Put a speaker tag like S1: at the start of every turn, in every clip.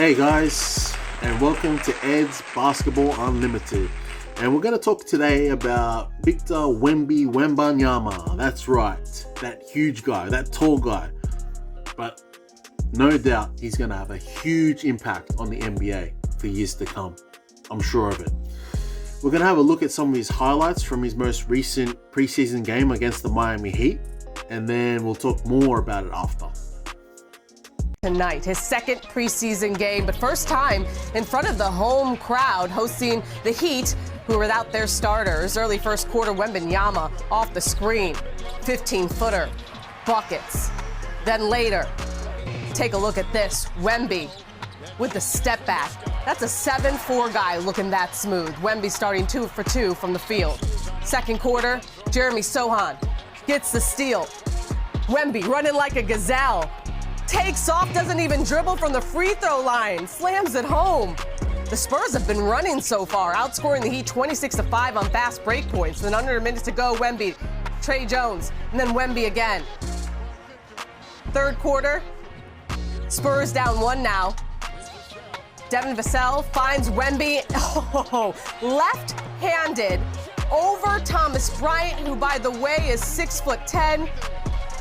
S1: Hey guys, and welcome to Ed's Basketball Unlimited. And we're going to talk today about Victor Wembanyama. That's right, that huge guy, that tall guy. But no doubt he's going to have a huge impact on the NBA for years to come. I'm sure of it. We're going to have a look at some of his highlights from his most recent preseason game against the Miami Heat. And then we'll talk more about it after.
S2: Tonight, his second preseason game, but first time in front of the home crowd, hosting the Heat, who were without their starters. Early first quarter, Wembanyama off the screen, 15-footer, buckets. Then later, take a look at this, Wemby with the step back. That's a 7'4" guy looking that smooth. Wemby starting 2 for 2 from the field. Second quarter, Jeremy Sohan gets the steal. Wemby running like a gazelle. Takes off, doesn't even dribble from the free throw line, slams it home. The Spurs have been running so far, outscoring the Heat 26-5 on fast break points. Then under a minute to go, Wemby, Trey Jones, and then Wemby again. Third quarter, Spurs down 1 now. Devin Vassell finds Wemby, left-handed over Thomas Bryant, who by the way is 6'10".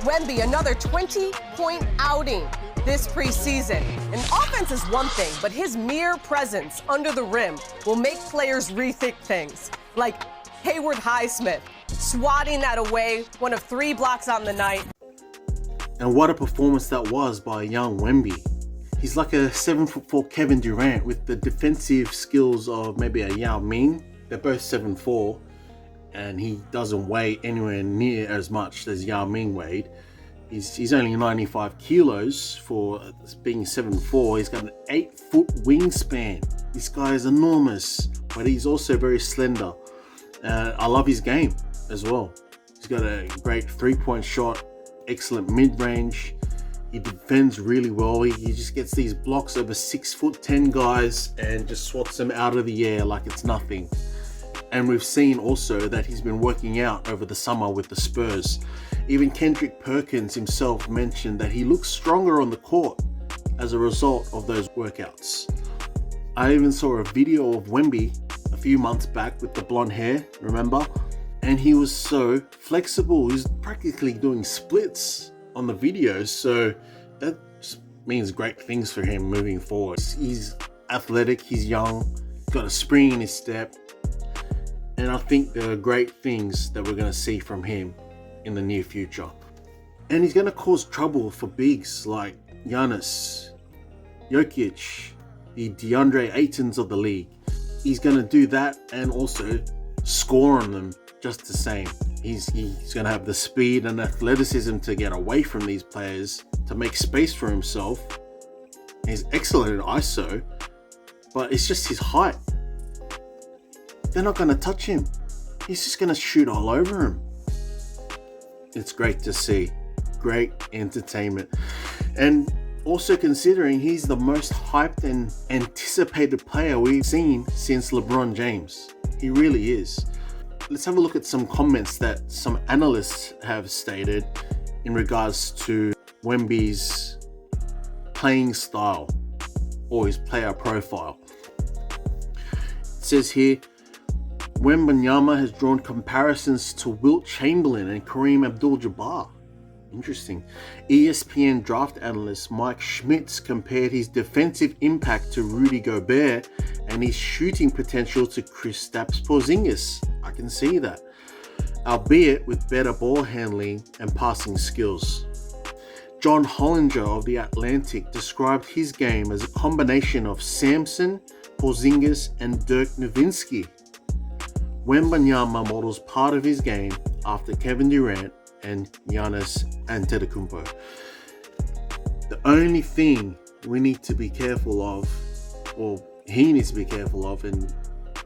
S2: Wemby, another 20-point outing this preseason. And offense is one thing, but his mere presence under the rim will make players rethink things. Like Hayward Highsmith, swatting that away, one of 3 blocks on the night.
S1: And what a performance that was by young Wemby. He's like a 7'4" Kevin Durant with the defensive skills of maybe a Yao Ming. They're both 7'4". And he doesn't weigh anywhere near as much as Yao Ming weighed. He's only 95 kilos for being 7'4". He's got an 8-foot wingspan. This guy is enormous, but he's also very slender. I love his game as well. He's got a great 3-point shot, excellent mid-range. He defends really well. He just gets these blocks over 6'10" guys and just swats them out of the air like it's nothing. And we've seen also that he's been working out over the summer with the Spurs. Even Kendrick Perkins himself mentioned that he looks stronger on the court as a result of those workouts. I even saw a video of Wemby a few months back with the blonde hair, remember? And he was so flexible. He's practically doing splits on the videos. So that just means great things for him moving forward. He's athletic, he's young, got a spring in his step. And I think there are great things that we're going to see from him in the near future. And he's going to cause trouble for bigs like Giannis, Jokic, the DeAndre Aytons of the league. He's going to do that and also score on them just the same. He's going to have the speed and athleticism to get away from these players, to make space for himself. He's excellent in ISO, but it's just his height. They're not going to touch him. He's just going to shoot all over him. It's great to see. Great entertainment. And also considering he's the most hyped and anticipated player we've seen since LeBron James. He really is. Let's have a look at some comments that some analysts have stated in regards to Wemby's playing style or his player profile. It says here, Wembanyama has drawn comparisons to Wilt Chamberlain and Kareem Abdul-Jabbar. Interesting. ESPN draft analyst Mike Schmitz compared his defensive impact to Rudy Gobert and his shooting potential to Kristaps Porzingis. I can see that, albeit with better ball handling and passing skills. John Hollinger of The Atlantic described his game as a combination of Samson, Porzingis, and Dirk Nowitzki. Wembanyama models part of his game after Kevin Durant and Giannis Antetokounmpo. The only thing we need to be careful of, or he needs to be careful of, and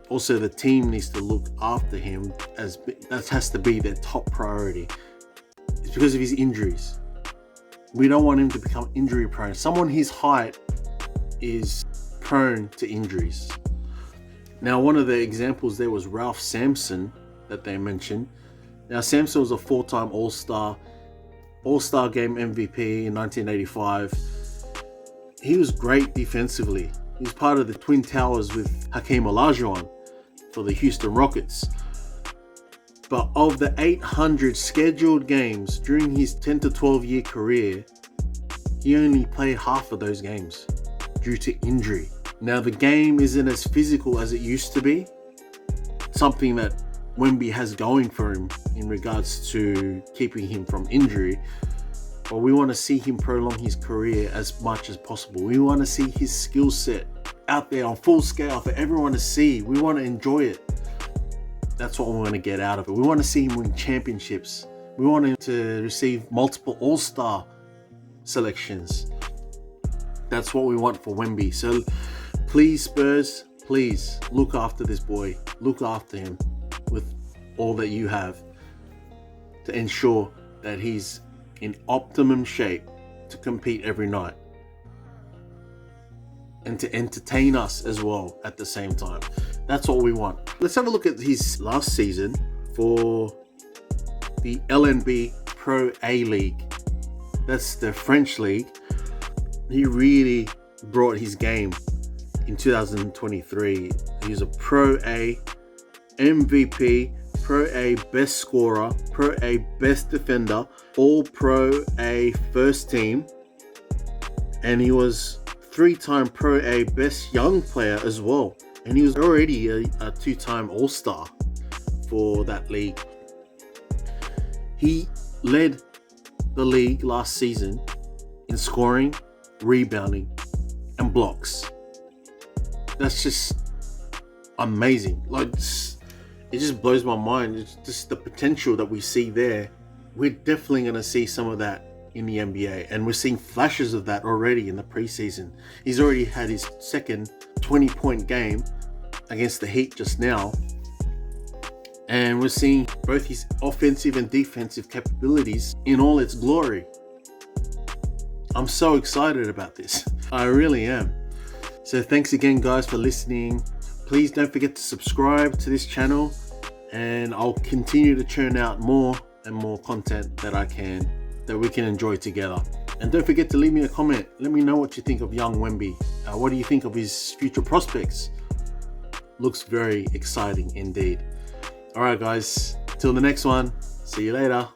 S1: also the team needs to look after him, as that has to be their top priority, is because of his injuries. We don't want him to become injury prone. Someone his height is prone to injuries. Now, one of the examples there was Ralph Sampson that they mentioned. Now, Sampson was a 4-time All-Star Game MVP in 1985. he was great defensively. He was part of the Twin Towers with Hakeem Olajuwon for the Houston Rockets. But of the 800 scheduled games during his 10 to 12 year career, he only played half of those games due to injury. Now, the game isn't as physical as it used to be, something that Wemby has going for him in regards to keeping him from injury. But we want to see him prolong his career as much as possible. We want to see his skill set out there on full scale for everyone to see. We want to enjoy it. That's what we want to get out of it. We want to see him win championships. We want him to receive multiple All-Star selections. That's what we want for Wemby. So please, Spurs, please look after this boy. Look after him with all that you have to ensure that he's in optimum shape to compete every night and to entertain us as well at the same time. That's what we want. Let's have a look at his last season for the LNB Pro A League. That's the French league. He really brought his game in 2023. He was a Pro A MVP, Pro A best scorer, Pro A best defender, All Pro A first team, and he was 3-time Pro A best young player as well. And he was already a 2-time All-Star for that league. He led the league last season in scoring, rebounding, and blocks. That's just amazing. Like, it just blows my mind. It's just the potential that we see there. We're definitely going to see some of that in the NBA, and we're seeing flashes of that already in the preseason. He's already had his second 20-point game against the Heat just now, and we're seeing both his offensive and defensive capabilities in all its glory. I'm so excited about this. I really am. So thanks again, guys, for listening. Please don't forget to subscribe to this channel, and I'll continue to churn out more and more content that we can enjoy together. And don't forget to leave me a comment. Let me know what you think of young Wemby. What do you think of his future prospects? Looks very exciting indeed. All right, guys, till the next one. See you later.